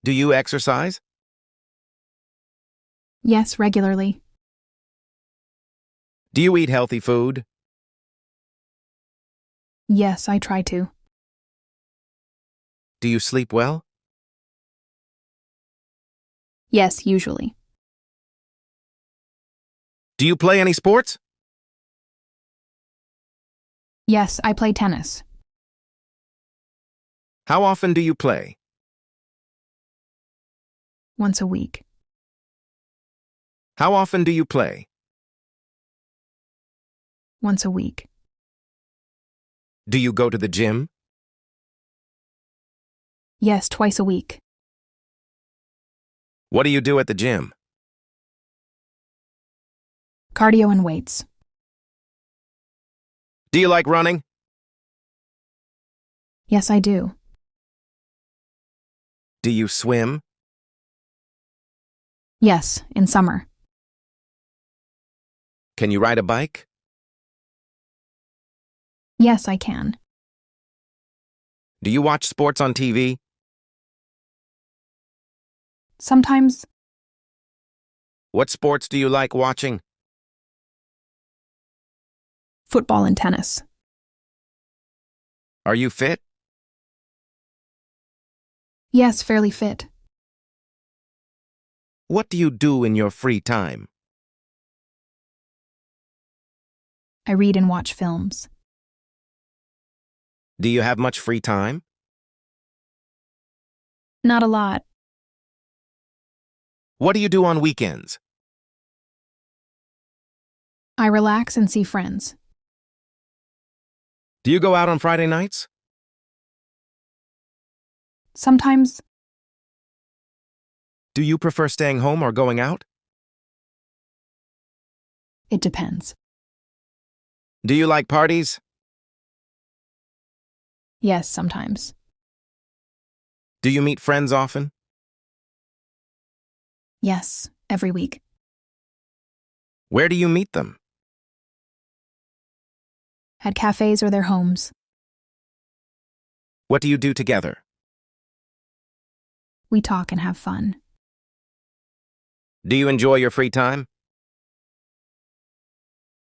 Do you exercise? Yes, regularly. Do you eat healthy food? Yes, I try to. Do you sleep well? Yes, usually. Do you play any sports? Yes, I play tennis. How often do you play? Once a week. How often do you play? Once a week. Do you go to the gym? Yes, twice a week. What do you do at the gym? Cardio and weights. Do you like running? Yes, I do. Do you swim? Yes, in summer. Can you ride a bike? Yes, I can. Do you watch sports on TV? Sometimes. What sports do you like watching? Football and tennis. Are you fit? Yes, fairly fit. What do you do in your free time? I read and watch films. Do you have much free time? Not a lot. What do you do on weekends? I relax and see friends. Do you go out on Friday nights? Sometimes. Do you prefer staying home or going out? It depends. Do you like parties? Yes, sometimes. Do you meet friends often? Yes, every week. Where do you meet them? At cafes or their homes. What do you do together? We talk and have fun. Do you enjoy your free time?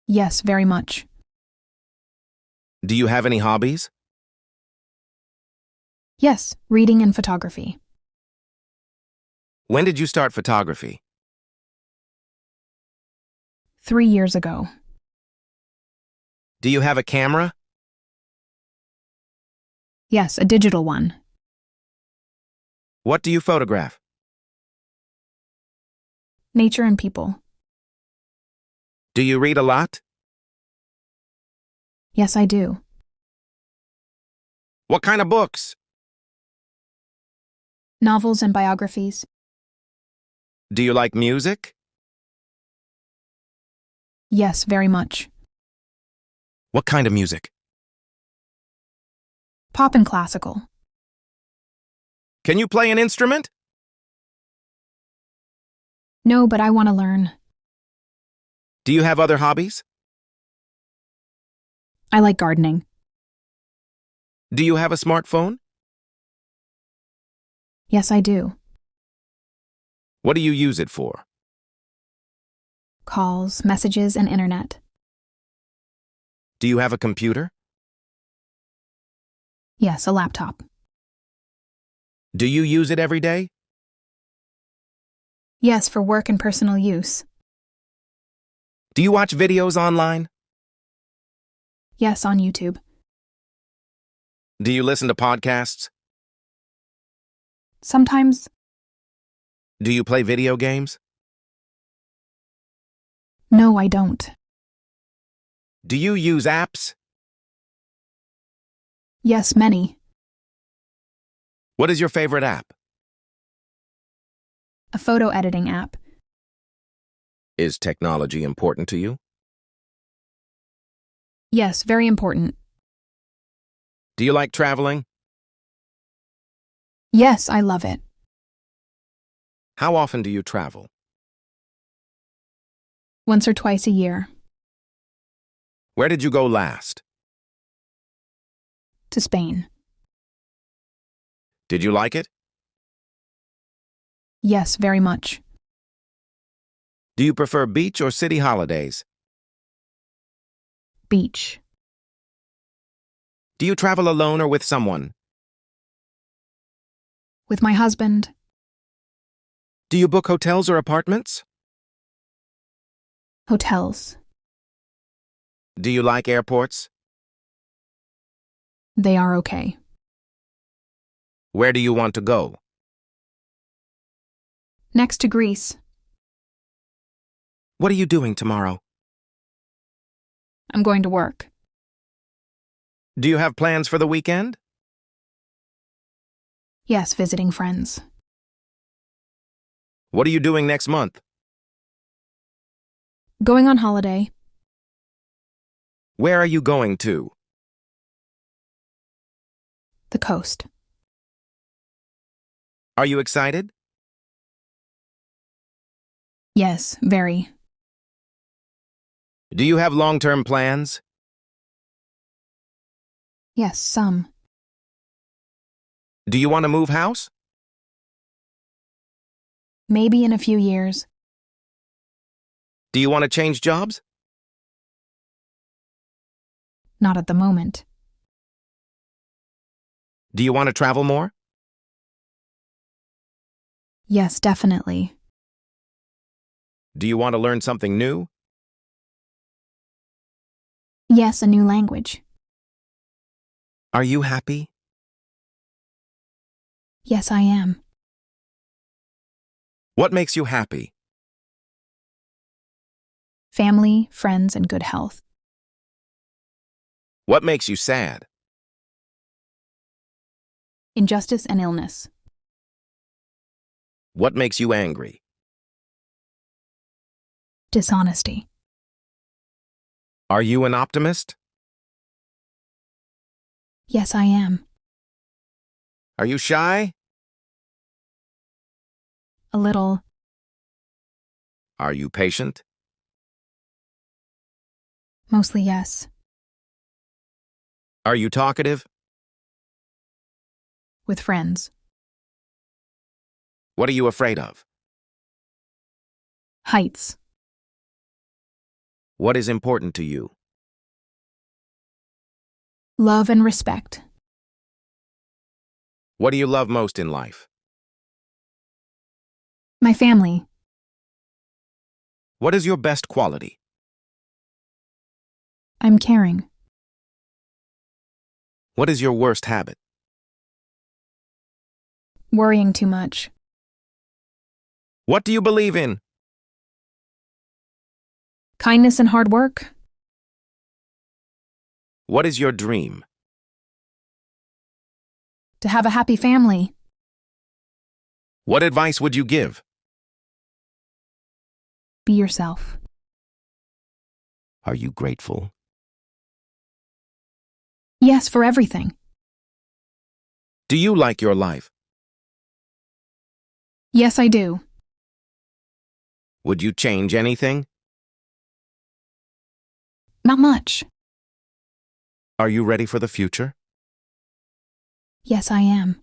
Yes, very much. Do you have any hobbies? Yes, reading and photography. When did you start photography? 3 years ago. Do you have a camera? Yes, a digital one. What do you photograph? Nature and people. Do you read a lot? Yes, I do. What kind of books? Novels and biographies. Do you like music? Yes, very much. What kind of music? Pop and classical. Can you play an instrument? No, but I want to learn. Do you have other hobbies? I like gardening. Do you have a smartphone? Yes, I do. What do you use it for? Calls, messages, and internet. Do you have a computer? Yes, a laptop. Do you use it every day? Yes, for work and personal use. Do you watch videos online? Yes, on YouTube. Do you listen to podcasts? Sometimes. Do you play video games? No, I don't. Do you use apps? Yes, many. What is your favorite app? A photo editing app. Is technology important to you? Yes, very important. Do you like traveling? Yes, I love it. How often do you travel? Once or twice a year. Where did you go last? To Spain. Did you like it? Yes, very much. Do you prefer beach or city holidays? Beach. Do you travel alone or with someone? With my husband. Do you book hotels or apartments? Hotels. Do you like airports? They are okay. Where do you want to go? Next to Greece. What are you doing tomorrow? I'm going to work. Do you have plans for the weekend? Yes, visiting friends. What are you doing next month? Going on holiday. Where are you going to? The coast. Are you excited? Yes, very. Do you have long-term plans? Yes, some. Do you want to move house? Maybe in a few years. Do you want to change jobs? Not at the moment. Do you want to travel more? Yes, definitely. Do you want to learn something new? Yes, a new language. Are you happy? Yes, I am. What makes you happy? Family, friends, and good health. What makes you sad? Injustice and illness. What makes you angry? Dishonesty. Are you an optimist? Yes, I am. Are you shy? A little. Are you patient? Mostly yes. Are you talkative? With friends. What are you afraid of? Heights. What is important to you? Love and respect. What do you love most in life? My family. What is your best quality? I'm caring. What is your worst habit? Worrying too much. What do you believe in? Kindness and hard work. What is your dream? To have a happy family. What advice would you give? Be yourself. Are you grateful? Yes, for everything. Do you like your life? Yes, I do. Would you change anything? Not much. Are you ready for the future? Yes, I am.